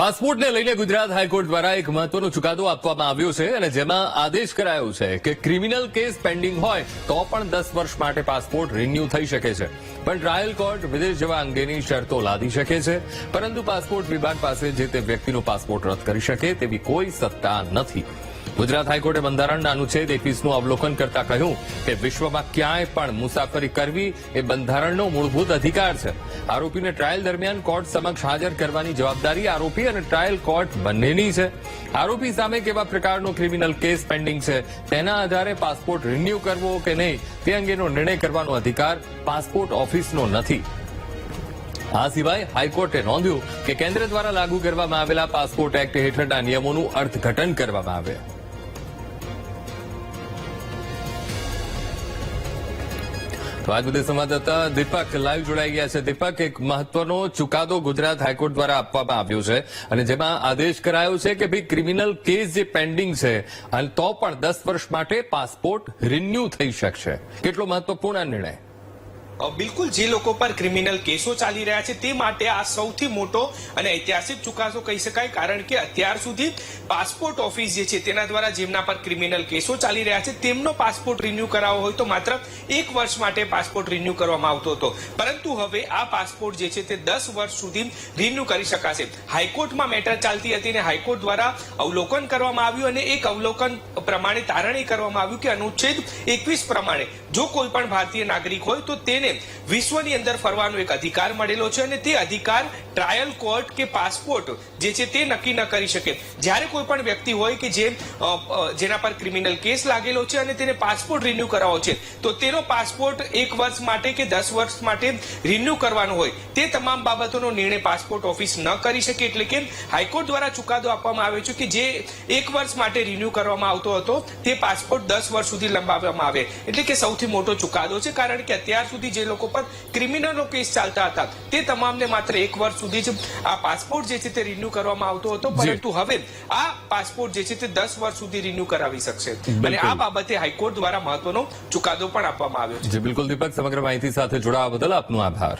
પાસપોર્ટને લઈને ગુજરાત હાઈકોર્ટ દ્વારા એક મહત્વનો ચુકાદો આપવામાં આવ્યો છે અને જેમાં આદેશ કરાયો છે કે ક્રિમિનલ કેસ પેન્ડિંગ હોય તો પણ 10 વર્ષ માટે પાસપોર્ટ રિન્યુ થઈ શકે છે, પણ ટ્રાયલ કોર્ટ વિદેશ જવા અંગેની શરતો લાદી શકે છે, પરંતુ પાસપોર્ટ વિભાગ પાસે જે તે વ્યક્તિનો પાસપોર્ટ રદ કરી શકે તેવી કોઈ સત્તા નથી. ગુજરાત હાઈકોર્ટે બંધારણના અનુચ્છેદ 21નું અવલોકન કરતા કહ્યું કે વિશ્વમાં ક્યાંય પણ મુસાફરી કરવી એ બંધારણનો મૂળભૂત અધિકાર છે. આરોપીને ટ્રાયલ દરમિયાન કોર્ટ સમક્ષ હાજર કરવાની જવાબદારી આરોપી અને ટ્રાયલ કોર્ટ બંનેની છે. આરોપી સામે કેવા પ્રકારનો ક્રિમિનલ કેસ પેન્ડિંગ છે તેના આધારે પાસપોર્ટ રિન્યુ કરવો કે નહીં તે અંગેનો નિર્ણય કરવાનો અધિકાર પાસપોર્ટ ઓફિસનો નથી. આ સિવાય હાઈકોર્ટે નોંધ્યું કે કેન્દ્ર દ્વારા લાગુ કરવામાં આવેલા પાસપોર્ટ એક્ટ હેઠળના નિયમોનું અર્થઘટન કરવામાં આવે. તો આજ બધે સંવાદદાતા દીપક લાઈવ જોડાઈ ગયા છે. દીપક, એક મહત્વનો ચુકાદો ગુજરાત હાઈકોર્ટ દ્વારા આપવામાં આવ્યો છે અને જેમાં આદેશ કરાયો છે કે ભાઈ ક્રિમિનલ કેસ જે પેન્ડિંગ છે અને તો પણ 10 વર્ષ માટે પાસપોર્ટ રિન્યુ થઈ શકશે. કેટલો મહત્વપૂર્ણ નિર્ણય? બિલકુલ, જે લોકો પર ક્રિમિનલ કેસો ચાલી રહ્યા છે તે માટે આ સૌથી મોટો અને ઐતિહાસિક ચુકાદો કહી શકાય, કારણ કે અત્યાર સુધી પાસપોર્ટ ઓફિસ જે છે તેના દ્વારા જેમના પર ક્રિમિનલ કેસો ચાલી રહ્યા છે તેમનો પાસપોર્ટ રિન્યુ કરાવવો હોય તો માત્ર 1 વર્ષ માટે પાસપોર્ટ રિન્યુ કરવામાં આવતો હતો, પરંતુ હવે આ પાસપોર્ટ જે છે તે 10 વર્ષ સુધી રિન્યુ કરી શકાશે. હાઈકોર્ટમાં મેટર ચાલતી હતી અને હાઈકોર્ટ દ્વારા અવલોકન કરવામાં આવ્યું અને એક અવલોકન પ્રમાણે તારણે કરવામાં આવ્યું કે અનુચ્છેદ 21 પ્રમાણે જો કોઈ પણ ભારતીય નાગરિક હોય તો તેને વિશ્વની અંદર ફરવાનો એક અધિકાર મળેલો છે અને તે અધિકાર ટ્રાયલ કોર્ટ કે પાસપોર્ટ જે છે તે નક્કી ન કરી શકે. જ્યારે કોઈ પણ વ્યક્તિ હોય કે જેના પર ક્રિમિનલ કેસ લાગેલો છે અને તેને પાસપોર્ટ રિન્યુ કરાવવો છે તો તેનો પાસપોર્ટ 1 વર્ષ માટે કે 10 વર્ષ માટે રિન્યુ કરવાનો હોય તે તમામ બાબતોનો નિર્ણય પાસપોર્ટ ઓફિસ ન કરી શકે. એટલે કે હાઈકોર્ટ દ્વારા ચુકાદો આપવામાં આવ્યો છે કે જે 1 વર્ષ માટે રિન્યુ કરવામાં આવતો હતો તે પાસપોર્ટ 10 વર્ષ સુધી લંબાવવામાં આવે. એટલે કે સૌથી મોટો ચુકાદો છે, કારણ કે અત્યાર સુધી જે લોકો પર ક્રિમિનલનો કેસ ચાલતા હતા તે તમામને માત્ર 1 વર્ષ સુધી જ આ પાસપોર્ટ જે છે તે રિન્યુ કરવામાં આવતો હતો, પરંતુ હવે આ પાસપોર્ટ જે છે તે 10 વર્ષ સુધી રિન્યુ કરાવી શકશે અને આ બાબતે હાઈકોર્ટ દ્વારા મહત્વનો ચુકાદો પણ આપવામાં આવ્યો છે. જી બિલકુલ દીપક, સમગ્ર માહિતી સાથે જોડાવા બદલ આપનો આભાર.